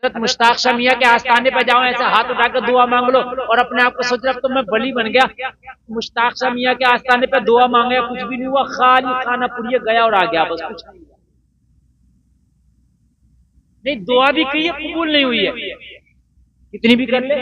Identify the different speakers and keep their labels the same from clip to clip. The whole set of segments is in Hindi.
Speaker 1: हजरत मुश्ताक शाह मियां के आस्थाने पे जाओ, ऐसे हाथ उठाकर दुआ मांग लो और अपने आप को सोच रहे अब तो मैं बली बन गया। मुश्ताक शाह मियां के आस्थाने पे दुआ मांगे, कुछ भी नहीं हुआ, खाली खाना पुड़िया गया और आ गया, बस कुछ नहीं। दुआ भी की है, कबूल नहीं हुई है, कितनी भी कर ले।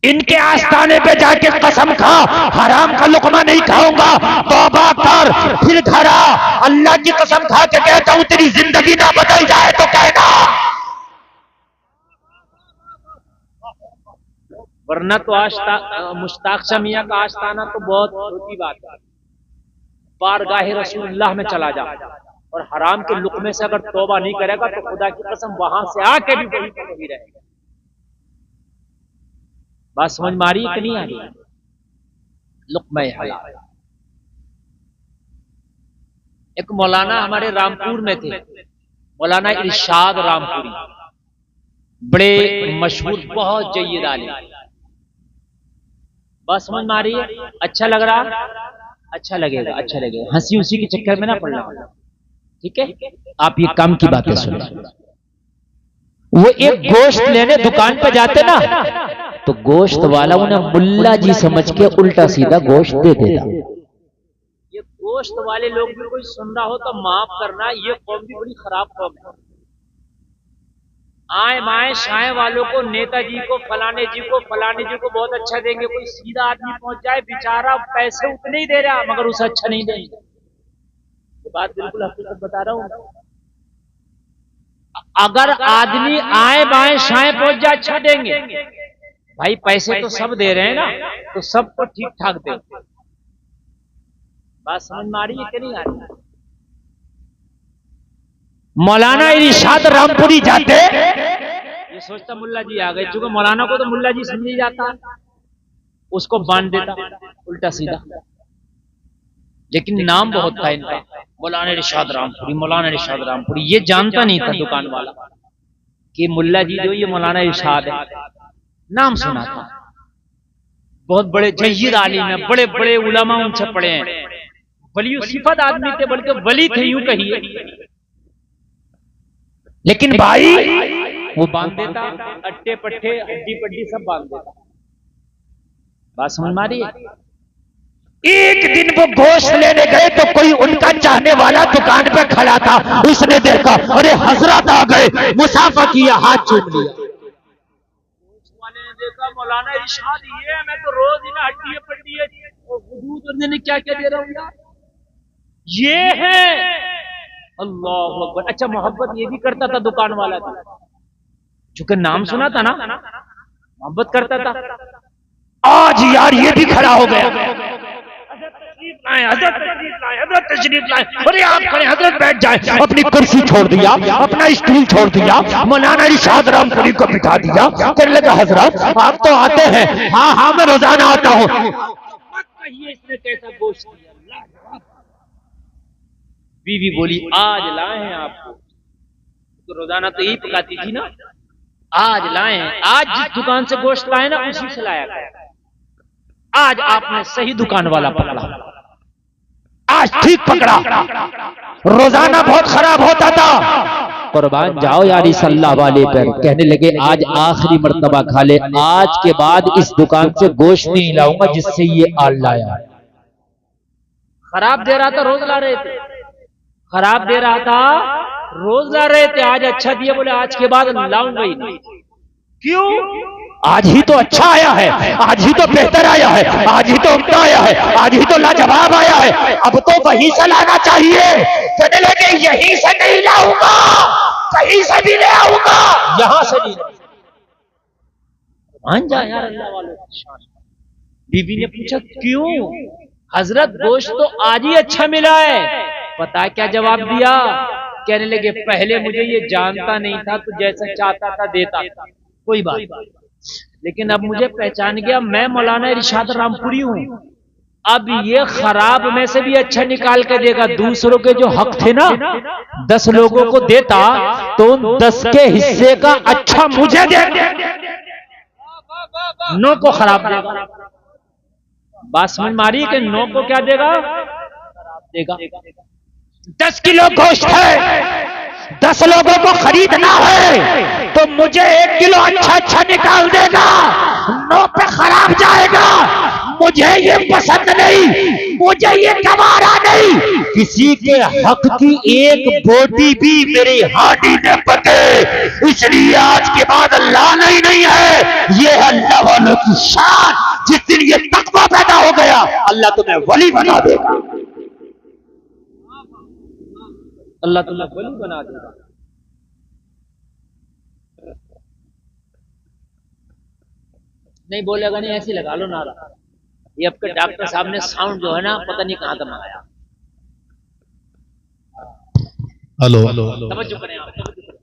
Speaker 2: इनके आस्थाने पे जाके कसम खा, हराम का लुकमा नहीं खाऊंगा, तौबा कर, फिर घर आ। अल्लाह की कसम खा के कहता हूं, तेरी जिंदगी ना बदल जाए तो कहना,
Speaker 1: वरना तो मुश्ताक शाह मियां का आस्थाना तो बहुत छोटी बात है। बारगाह रसूलुल्लाह में चला जा और हराम के लुकमे से अगर तौबा नहीं करेगा तो खुदा की कसम वहां से आके भी वही पर वही रहेगा। बात समझ मारी कि नहीं आ रही? लुकमा हलाल। एक मौलाना हमारे रामपुर में थे, मौलाना इरशाद रामपुरी, बड़े मशहूर, बहुत जय्यद आलिम। बस समझ मारी? अच्छा लग रहा? अच्छा लगेगा, अच्छा लगेगा, हंसी उसी के चक्कर में ना पड़ना, ठीक है।
Speaker 2: आप ये काम की बातें सुने। वो एक गोश्त लेने दुकान पर जाते ना, तो गोश्त वाला उन्हें मुल्ला जी समझ के उल्टा सीधा गोश्त दे देता।
Speaker 1: ये गोश्त वाले लोग भी कोई सुन रहा हो तो माफ करना, ये कौम भी बड़ी खराब कौम है। आए माए शाए वालों को, नेताजी को, फलाने जी को, फलाने जी को बहुत अच्छा देंगे, कोई सीधा आदमी पहुंच जाए, बेचारा पैसे उतने ही दे रहा मगर उसे अच्छा नहीं देंगे। ये बात बिल्कुल हकीकत बता रहा हूं। अगर आदमी आए बाएं शाए पहुंच जाए, अच्छा देंगे। भाई पैसे तो सब दे रहे हैं ना, तो सबको ठीक ठाक दे। बात समझ में आ रही है कि नहीं आ रही?
Speaker 2: मौलाना इरशाद रामपुरी जाते,
Speaker 1: ये सोचता मुल्ला जी आ गए, चूंकि मौलाना को तो मुल्ला जी समझ ही जाता, उसको बांध देता उल्टा सीधा। लेकिन नाम बहुत था इनका, मौलाना इरशाद रामपुरी, मौलाना इरशाद रामपुरी। ये जानता नहीं था दुकान वाला कि मुल्ला जी जो ये मौलाना इरशाद है, नाम सुना था। बहुत बड़े जय्यद आलिम है, बड़े बड़े उलमा उनसे पढ़े हैं, वली सिफत आदमी थे, बल्कि वली थे यूं कहिए।
Speaker 2: लेकिन भाई
Speaker 1: वो बांध देता, अट्टे पट्टे हड्डी पट्टी सब बांध देता। बात समझ में आ रही है?
Speaker 2: एक दिन वो गोश्त लेने गए तो कोई उनका चाहने वाला दुकान पे खड़ा था, उसने देखा, अरे हजरत आ गए, मुसाफा किया, हाथ चूम लिया।
Speaker 1: ने देखा मौलाना इरशाद ये, मैं तो रोज इन्हें हड्डी पट्टी और वुजू करने ने क्या क्या दे रहा हूं यार, ये है। अल्लाह अकबर। अच्छा मोहब्बत ये भी करता था दुकान वाला, चूंकि नाम सुना था ना, मोहब्बत करता था।
Speaker 2: आज यार ये भी खड़ा हो गया,
Speaker 1: हज़रत तशरीफ लाए,
Speaker 2: अरे आप खड़े, हजरत बैठ जाए। अपनी कुर्सी छोड़ दिया, अपना स्टूल छोड़ दिया, मौलाना इरशाद रामपुरी को बिठा दिया। कहने लगा हजरत आप तो आते हैं। हाँ हाँ मैं रोजाना आता हूँ।
Speaker 1: कहिए इसने कैसा गोश्त किया। बीवी बोली आज लाए हैं आपको, तो रोजाना तो यही पकाती थी ना, आज लाए हैं, आज जिस दुकान से गोश्त लाए ना उसी से लाया गया। आज आपने सही दुकान वाला पकड़ा,
Speaker 2: आज ठीक पकड़ा। रोजाना बहुत खराब होता था। कुर्बान जाओ यार इस अल्लाह वाले पर। कहने लगे आज आखिरी मर्तबा खा ले, आज के बाद इस दुकान से गोश्त नहीं लाऊंगा जिससे ये आल लाया।
Speaker 1: खराब दे रहा था रोज ला रहे थे, खराब दे रहा था रोज ला रहे थे, आज अच्छा दिया, बोले आज के बाद लाऊंगा ही नहीं। क्यों?
Speaker 2: आज ही तो अच्छा आया है, आज ही तो बेहतर आया है, आज ही तो उम्दा आया है, आज ही तो लाजवाब आया है, अब तो वहीं से लाना चाहिए। कहने लगे यहीं से नहीं लाऊंगा, कहीं से भी ले आऊंगा, यहां से नहीं।
Speaker 1: मान जा यार अल्लाह वालों। बीबी ने पूछा क्यों? हजरत गोश्त तो आज ही अच्छा मिला है। पता क्या जवाब दिया? कहने लगे पहले मुझे ये जानता नहीं था, तो जैसा चाहता था देता था, कोई बात, लेकिन अब मुझे पहचान गया, मैं मौलाना इरशाद रामपुरी हूं। अब ये खराब में से भी अच्छा निकाल के देगा। दूसरों के जो हक थे ना 10 लोगों को देता, तो उन 10 के हिस्से का अच्छा मुझे दे, 9 को खराब देगा। बात समझ मारी कि 9 को क्या देगा? खराब देगा।
Speaker 2: 10 किलो गोश्त है, 10 लोगों को खरीदना है तो मुझे 1 किलो अच्छा निकाल देगा, 9 पे खराब जाएगा। मुझे ये पसंद नहीं, मुझे ये गवारा नहीं। किसी के हक की एक बोटी भी मेरी हाडी ने पके, इसलिए आज के बाद अल्लाह नहीं है, ये अल्लाह वालों की शान। जिस दिन ये तकवा पैदा हो गया, अल्लाह तुम्हें वली बना देगा।
Speaker 1: अल्लाह तुम्हें वली बना देगा। नहीं बोलेगा नहीं, ऐसे लगा लो नारा। ये आपके डॉक्टर साहब ने साउंड जो है ना, पता नहीं कहां तक मंगाया।
Speaker 3: हेलो,
Speaker 1: तवज्जो करें आप, तवज्जो करें।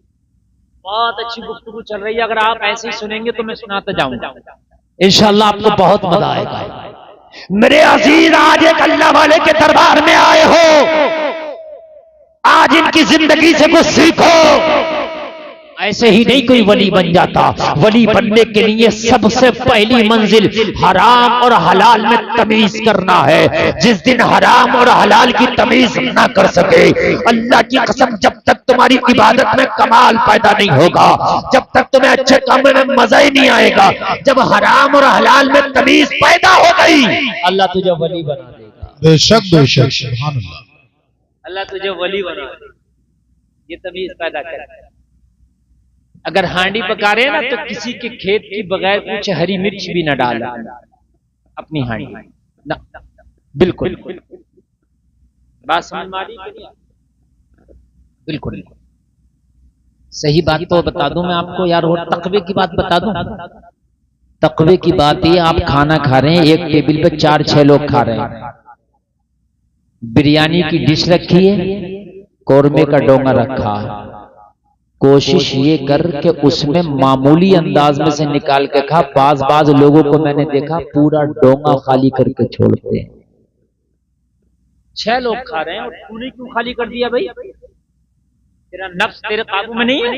Speaker 1: बहुत अच्छी गुफ्तगू चल रही है, अगर आप ऐसे ही सुनेंगे तो मैं सुनाता जाऊंगा।
Speaker 2: इंशाअल्लाह आपको बहुत मजा आएगा। मेरे अजीज, आज एक अल्लाह वाले के दरबार में आए हो, आज इनकी जिंदगी से कुछ सीखो। ऐसे ही नहीं कोई वली बन जाता। वली बनने के लिए सबसे पहली मंजिल हराम और हलाल में तमीज करना है। जिस दिन हराम और हलाल की तमीज ना कर सके, अल्लाह की कसम, जब तक तुम्हारी इबादत में कमाल पैदा नहीं होगा, जब तक तुम्हें अच्छे काम में मजा ही नहीं आएगा। जब हराम और हलाल में तमीज पैदा हो गई, अल्लाह तुझे वली बना देगा।
Speaker 3: बेशक बेशक, सुभान अल्लाह।
Speaker 1: अल्लाह तुझे वली बना देगा, ये तमीज पैदा कर। अगर हांडी पका रहे हैं ना, तो किसी के खेत की बगैर कुछ हरी मिर्च भी न डाला अपनी हांडी ना, बिल्कुल। बात समझ में आ रही है? बिल्कुल सही बात। तो बता दूं मैं आपको यार, और तकवे की बात बता दूं। तकवे की बात ये, आप खाना खा रहे हैं, एक टेबल पे 4-6 लोग खा रहे हैं, बिरयानी की डिश रखी है, कौरमे का डोंगा रखा है। कोशिश ये कर कि उसमें मामूली अंदाज में से निकाल के खा। बाज लोगों को मैंने देखा पूरा डोंगा खाली करके छोड़ते हैं। 6 लोग खा रहे हैं और तूने क्यों खाली कर दिया भाई? तेरा नफ्स तेरे काबू में नहीं है।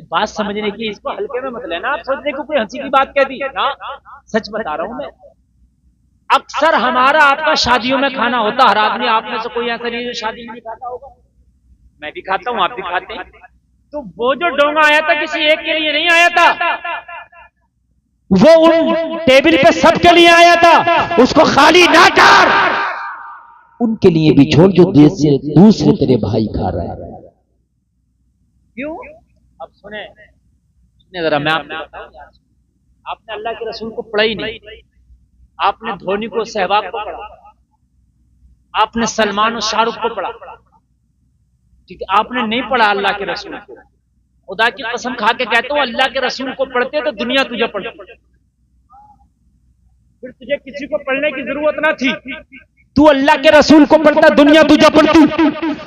Speaker 1: बात समझने की, इसको हल्के में मत लेना। आप सोचने को कोई हंसी की बात कह दी ना, सच बता रहा हूं मैं। अक्सर हमारा आपका शादियों में खाना होता, हर आदमी, आप में से कोई ऐसा नहीं जो शादी में नहीं खाता होगा। मैं भी खाता हूं, आप भी खाते हैं। तो वो जो डोंगा आया था, किसी एक के लिए नहीं आया था,
Speaker 2: वो उन टेबल पे सबके लिए आया था। उसको खाली ना कर, उनके लिए भी छोड़ जो देश से दूसरे तेरे भाई खा रहा है।
Speaker 1: क्यों? अब सुने जरा, मैं आपको बताऊं। आपने अल्लाह के रसूल को पढ़ा ही नहीं, आपने धोनी को, सहवाग को पढ़ा, आपने सलमान और शाहरुख को पढ़ा, ठीक है? आपने नहीं पढ़ा अल्लाह के रसूल को। खुदा की कसम खा के कहते हो, अल्लाह के रसूल को पढ़ते तो दुनिया तुझे पढ़ती, फिर तुझे किसी को पढ़ने की जरूरत ना थी।
Speaker 2: तू अल्लाह के रसूल को पढ़ता, दुनिया तुझे पढ़ती।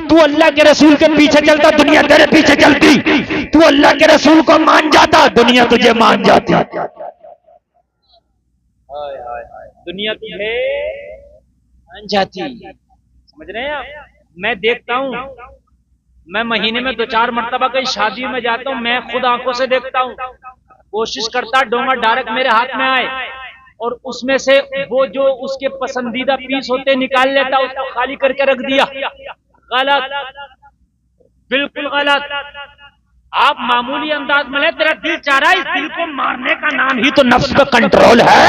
Speaker 2: तू अल्लाह के रसूल के पीछे चलता, दुनिया तेरे पीछे चलती। तू अल्लाह के रसूल को मान जाता, दुनिया तुझे मान जाती।
Speaker 1: दुनिया तुझे मान जाती। समझ रहे हैं आप? मैं देखता हूं, मैं महीने में 2-4 मरतबा कहीं शादी में जाता हूं, मैं खुद आंखों से देखता हूं। कोशिश करता डोंगा डायरेक्ट मेरे हाथ में आए और उसमें से वो जो उसके पसंदीदा पीस होते निकाल लेता, उसको खाली करके रख दिया। गलत, बिल्कुल गलत। आप मामूली अंदाज में ले, तेरा दिल चाह रहा है, इस दिल को मारने का नाम ही तो नफ्स पे कंट्रोल है।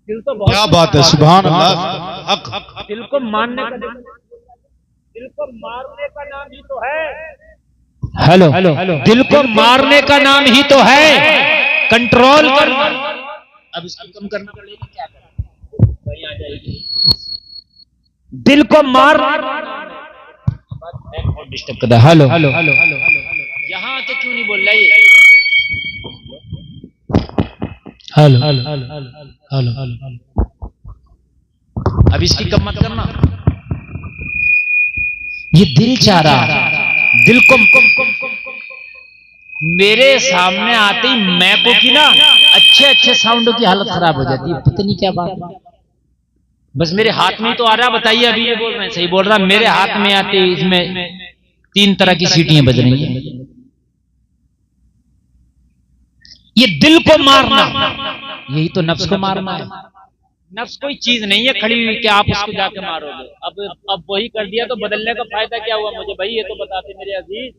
Speaker 1: दिल तो बहुत,
Speaker 3: क्या बात है, सुभान अल्लाह।
Speaker 1: दिल को मारने का, दिल को मारने का नाम ही तो है।
Speaker 2: हेलो, दिल को मारने का नाम ही तो है कंट्रोल करना।
Speaker 1: अब इसको कम करना पड़ेगा, क्या करें? वही आ जाएगी।
Speaker 2: दिल को मार डिस्टर्ब कर। हेलो,
Speaker 1: यहाँ आके क्यों नहीं बोल रहा ये?
Speaker 3: हेलो।
Speaker 1: अब इसकी कम मत करना।
Speaker 2: ये दिल चाह रहा, दिल को
Speaker 1: मेरे सामने आते ही मैं को की ना, अच्छे साउंडों की हालत खराब हो जाती है। पता नहीं क्या बात है। बस मेरे हाथ में तो आ रहा, बताइए अभी ये बोल रहे हैं, सही बोल रहा, मेरे हाथ में आते ही इसमें 3 तरह की सीटियां बज रही हैं। ये दिल को मारना, यही तो नफ्स को मारना है। नफ्स कोई चीज नहीं है खड़ी हुई कि आप उसको जाके मारोगे। अब वही कर दिया तो बदलने का फायदा क्या हुआ मुझे भाई, ये तो बताते मेरे अजीज।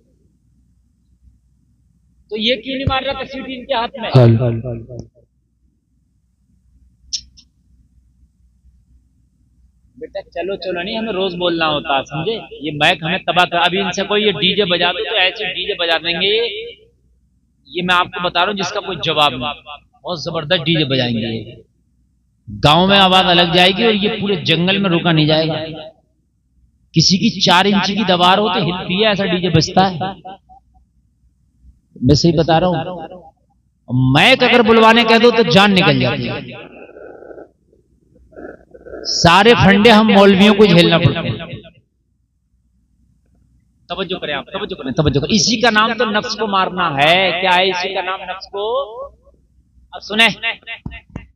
Speaker 1: तो ये क्यों नहीं मार रहा तस्वीर इनके हाथ में? बेटा चलो चलो नहीं, हमें रोज बोलना होता है, समझे? ये मैक हमें तबाह कर। अभी इनसे कोई ये डीजे बजा दो तो ऐसे डीजे बजा देंगे, ये मैं आपको बता रहा हूँ जिसका कोई जवाब नहीं। बहुत जबरदस्त डीजे बजाएंगे, गांव में आवाज अलग जाएगी और ये पूरे जंगल में रुका नहीं जाएगा। किसी की 4 इंच की दीवार हो तो हिलती है, ऐसा डीजे बजता है। मैं सही बता रहा हूं। मैक अगर बुलवाने कह दो तो जान निकल जाती है। सारे फंडे हम मौलवियों को झेलना पड़ता है। तवज्जो करें आप, तवज्जो करें, तवज्जो करें। इसी का नाम तो नफ्स को मारना है। क्या है इसी का नाम? नफ्स को। अब सुने,